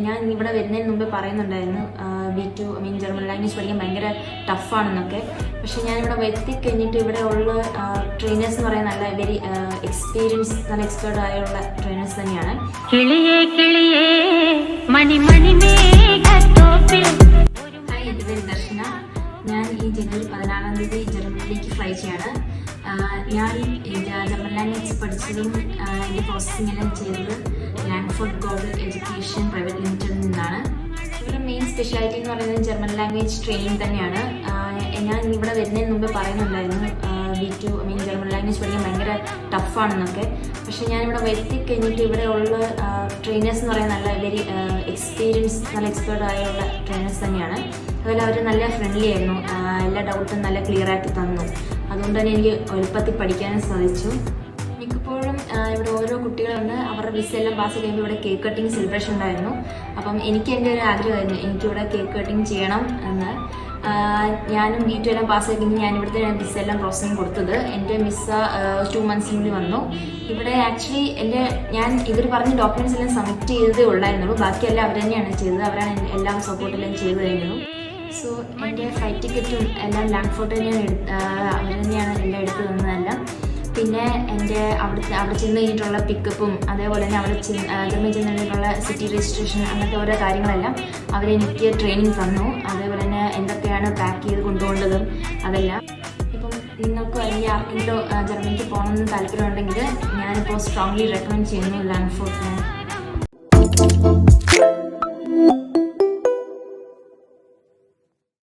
ഞാൻ ഇവിടെ വരുന്നതിന് മുമ്പേ പറയുന്നുണ്ടായിരുന്നു B2 ജർമ്മൻ ലാംഗ്വേജ് പഠിക്കാൻ ഭയങ്കര ടഫാണെന്നൊക്കെ. പക്ഷേ ഞാനിവിടെ എത്തിക്കഴിഞ്ഞിട്ട് ഇവിടെ ഉള്ള ട്രെയിനേഴ്സ് എന്ന് പറയുന്നത് നല്ല വെരി എക്സ്പീരിയൻസ്, നല്ല എക്സ്പേർട്ട് ആയുള്ള ട്രെയിനേഴ്സ് തന്നെയാണ്. ഹായ്, എൻ്റെ പേര് ദർശന. ഞാൻ ഈ ജനുവരി 14 ജർമ്മനിലേക്ക് ഫ്ലൈ ചെയ്യാണ്. ഞാൻ ജർമ്മൻ ലാംഗ്വേജ് പഠിച്ചതും എൻ്റെ പ്രോസസ്സിംഗ് എല്ലാം ചെയ്തത് ലാൻഡ്ഫോർഡ് ഗോൾഡ് എഡ്യൂക്കേഷൻ പ്രൈവറ്റ് ലിമിറ്റഡിൽ നിന്നാണ്. ഇവിടെ മെയിൻ സ്പെഷ്യാലിറ്റി എന്ന് പറയുന്നത് ജർമ്മൻ ലാംഗ്വേജ് ട്രെയിനിങ് തന്നെയാണ്. ഞാൻ ഇവിടെ വരുന്നതിന് മുമ്പേ പറയുന്നുണ്ടായിരുന്നു B2 ജർമ്മൻ ലാംഗ്വേജ് പഠിക്കാൻ ഭയങ്കര ടഫാണെന്നൊക്കെ. പക്ഷേ ഞാനിവിടെ എത്തിക്കഴിഞ്ഞിട്ട് ഇവിടെ ഉള്ള ട്രെയിനേഴ്സ് എന്ന് പറയുന്നത് നല്ല വെരി എക്സ്പീരിയൻസ്, നല്ല എക്സ്പേർട്ട് ആയുള്ള ട്രെയിനേഴ്സ് തന്നെയാണ്. അതുപോലെ അവർ നല്ല ഫ്രണ്ട്ലി ആയിരുന്നു, എല്ലാ ഡൗട്ടും നല്ല ക്ലിയർ ആക്കി തന്നു. അതുകൊണ്ട് തന്നെ എനിക്ക് എളുപ്പത്തിൽ പഠിക്കാനും സാധിച്ചു. മിക്കപ്പോഴും ഇവിടെ ഓരോ കുട്ടികളുണ്ട്, അവരുടെ വിസ എല്ലാം പാസ് കഴിയുമ്പോൾ ഇവിടെ കേക്ക് കട്ടിങ് സെലിബ്രേഷൻ ഉണ്ടായിരുന്നു. അപ്പം എനിക്ക് എൻ്റെ ഒരു ആഗ്രഹമായിരുന്നു എനിക്കിവിടെ കേക്ക് കട്ടിങ് ചെയ്യണം എന്ന്. ഞാനും B2 എല്ലാം പാസ് കഴിഞ്ഞ് ഞാനിവിടുത്തെ വിസ എല്ലാം പ്രോസസ്സിങ് കൊടുത്തത്. എൻ്റെ വിസ 2 മന്ത്സിനുള്ളിൽ വന്നു. ഇവിടെ ആക്ച്വലി ഞാൻ ഇവർ പറഞ്ഞ ഡോക്യുമെൻറ്റ്സ് എല്ലാം സബ്മിറ്റ് ചെയ്തതേ ഉള്ളായിരുന്നുള്ളൂ. ബാക്കിയെല്ലാം അവർ തന്നെയാണ് ചെയ്തത്. അവരാണ് എല്ലാം സപ്പോർട്ടെല്ലാം ചെയ്തു കഴിഞ്ഞു. സോ എൻ്റെ ഫ്ലൈറ്റ് ടിക്കറ്റും എല്ലാം ലാൻഡ്ഫോർട്ട് തന്നെയാണ് അവർ തന്നെയാണ് എല്ലാം എടുത്തു തന്നതെല്ലാം. പിന്നെ എൻ്റെ അവിടെ ചെന്ന് കഴിഞ്ഞിട്ടുള്ള പിക്കപ്പും അതേപോലെ തന്നെ അവിടെ ജർമ്മനി ചെന്ന് കഴിഞ്ഞിട്ടുള്ള സിറ്റി രജിസ്ട്രേഷൻ അങ്ങനത്തെ ഓരോ കാര്യങ്ങളെല്ലാം അവരെനിക്ക് ട്രെയിനിങ് തന്നു. അതേപോലെ തന്നെ എന്തൊക്കെയാണ് പാക്ക് ചെയ്ത് കൊണ്ടുപോകേണ്ടതും അതെല്ലാം. ഇപ്പം നിങ്ങൾക്ക് അല്ലെങ്കിൽ ആർക്കെങ്കിലും ജർമ്മനിക്ക് പോകണമെന്ന് താല്പര്യമുണ്ടെങ്കിൽ ഞാനിപ്പോൾ സ്ട്രോങ്ലി റെക്കമെൻഡ് ചെയ്യുന്നു ലാൻഡ്ഫോർട്ടിനെ.